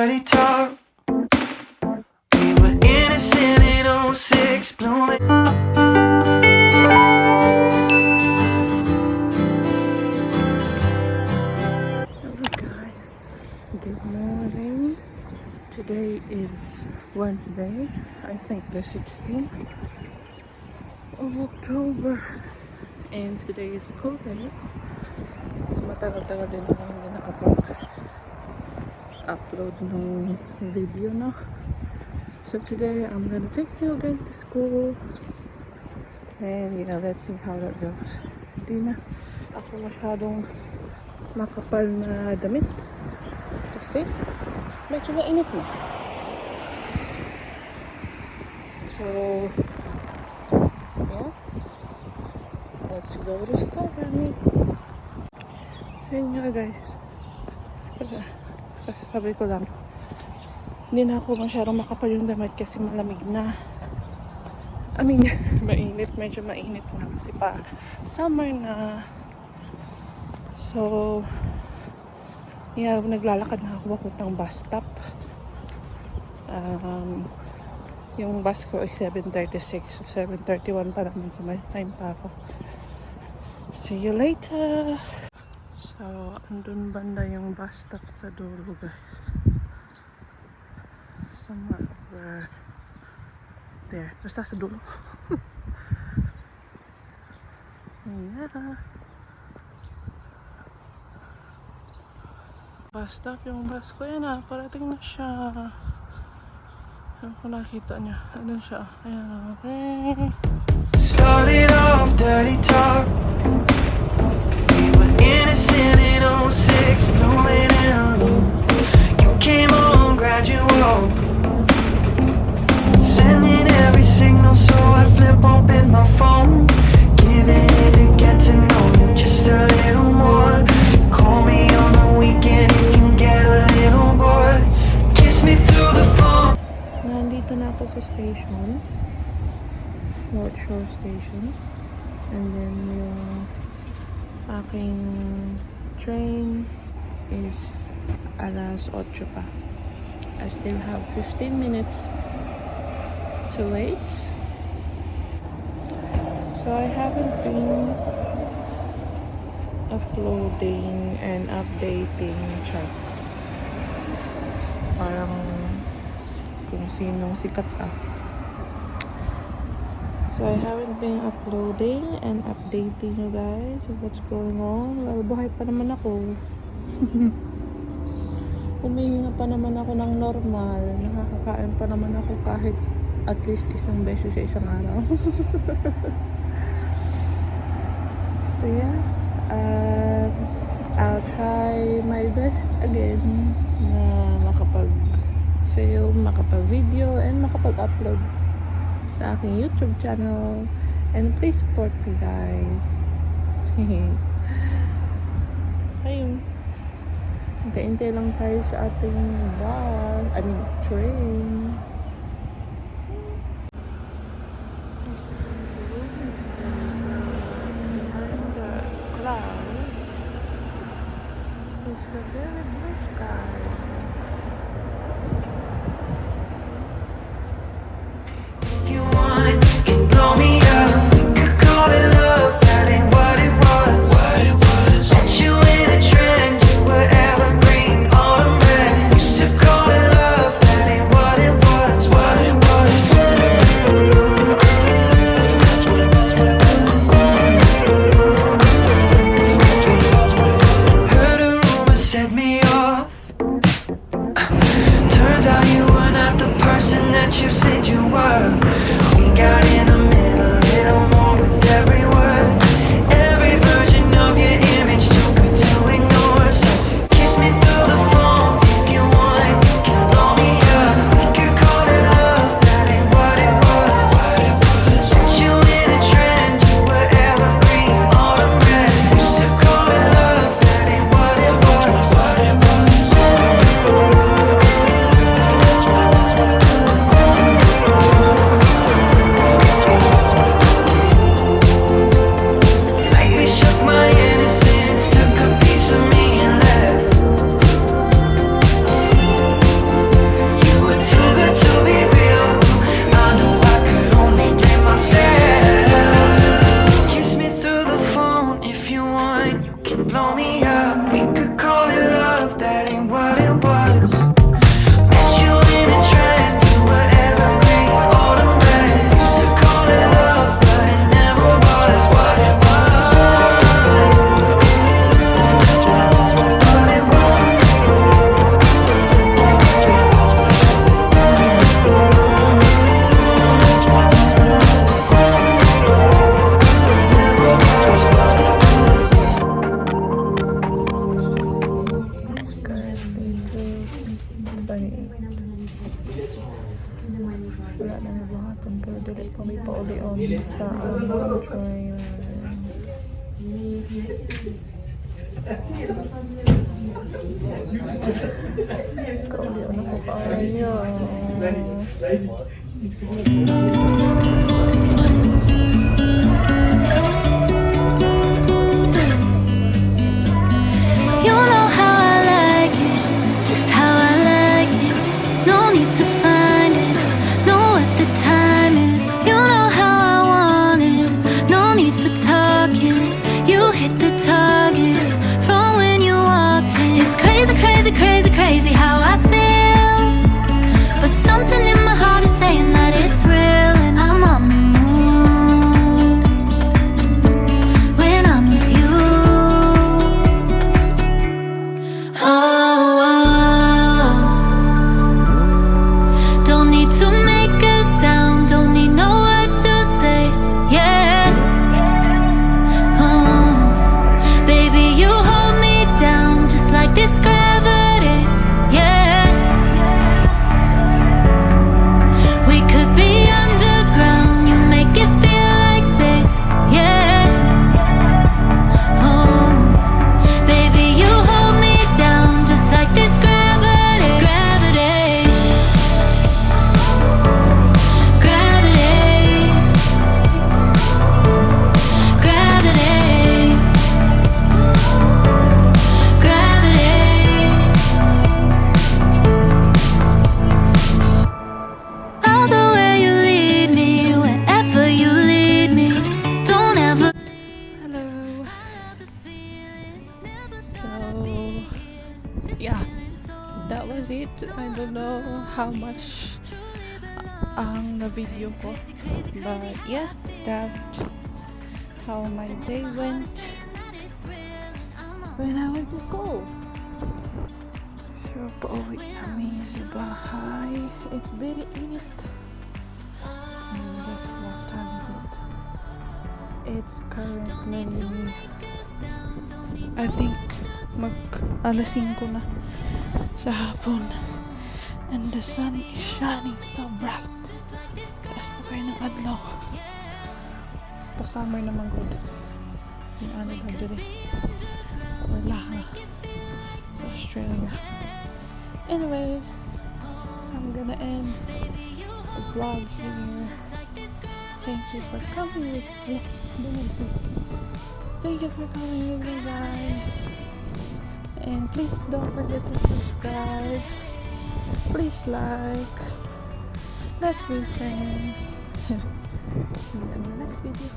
dirty talk. We were innocent in '06, blooming. Hello guys, good morning. Today is Wednesday, I think the 16th of October, and today is school day. So matagal-tagal din ako hindi nakapag-upload ng video, no? So today I'm gonna take children to school, and let's see how that goes. Hindi na ako masyadong makapal na damit kasi medyo mainit na. So yeah, let's go to school, Rami. So yun nga guys, sabi ko lang, hindi na ako masyadong makapal yung damit kasi malamig na. I mean, mainit, medyo mainit na kasi pa summer na. So yeah, naglalakad na ako papuntang bus stop. Yung bus ko is 7:36, so 7:31 pa naman, so may time pa ako. See you later. So andun banda yung bus stop sa dulo guys, somewhere over there, basta sa dulo. Yeah, bus stop yung bus ko. Yan na, parating na siya. Saan ko nakita niya? Andun siya. Ayan, okay. Started off dirty talk. We were innocent in '06, blooming in a loop. You came on gradual, sending every signal, so I flip open my phone, giving it to get to know you just a little more. Call me on the weekend if you get a little bored. Kiss me through the phone. Nandito na ako sa station, North Shore Station, and then yung aking train is alas 8 pa. I still have 15 minutes to wait, so I haven't been uploading and updating chat. Parang kung sinong sikat ah. So I haven't been uploading and updating you guys of what's going on. Well, buhay pa naman ako. Humihinga pa naman ako ng normal. Nakakakain pa naman ako kahit at least isang beses sa isang araw. So yeah, I'll try my best again na makapag-film, makapag-video, and makapag-upload sa aking YouTube channel. And please support me guys. Ayun, hintay-hintay lang tayo sa ating bus, I mean train. It's a very blue sky. If you want, you can blow me up. We could call it love, that ain't what it was. Met you in a trend, you were evergreen, autumn red. Used to call it love, that ain't what it was, what it was. Heard a rumor set me off. tayo. Wala na may buhaton pero dili pa may pauli-on sa among trail. Kauli-on ako kaayo. You know how I like it, just how I like it. No need to find it, know what the time is. You know how I want it, no need for talking. You hit the target from when you walked in. It's crazy, crazy, crazy, crazy how I feel. But something in my heart is saying that it's real, and I'm on the move when I'm with you. Oh, don't need to make a sound, don't need no words to say, yeah. Oh, baby, you hold me down just like this gravity, yeah. We could be underground, you make it feel like space, yeah. Oh, baby, you hold me down just like this gravity, gravity, gravity, gravity, gravity. All the way you lead me, wherever you lead me. Don't ever Hello. So, yeah, that was it. I don't know how much ang na video ko, but yeah, that's how my day went when I went to school. So, pauwi kami sa bahay. It's very init. And guess what time is it? It's currently, I think, mag alas 5 na sa hapon. And the sun is shining so bright. Taas pa kayo ng adlaw. Pa-summer naman good. Yung ano na diri. Wala ha. Sa Australia. Anyways, I'm gonna end the vlog here. Thank you for coming with me. Thank you for coming with me, guys. And please don't forget to subscribe. Please like. Let's be friends. See you in the next video.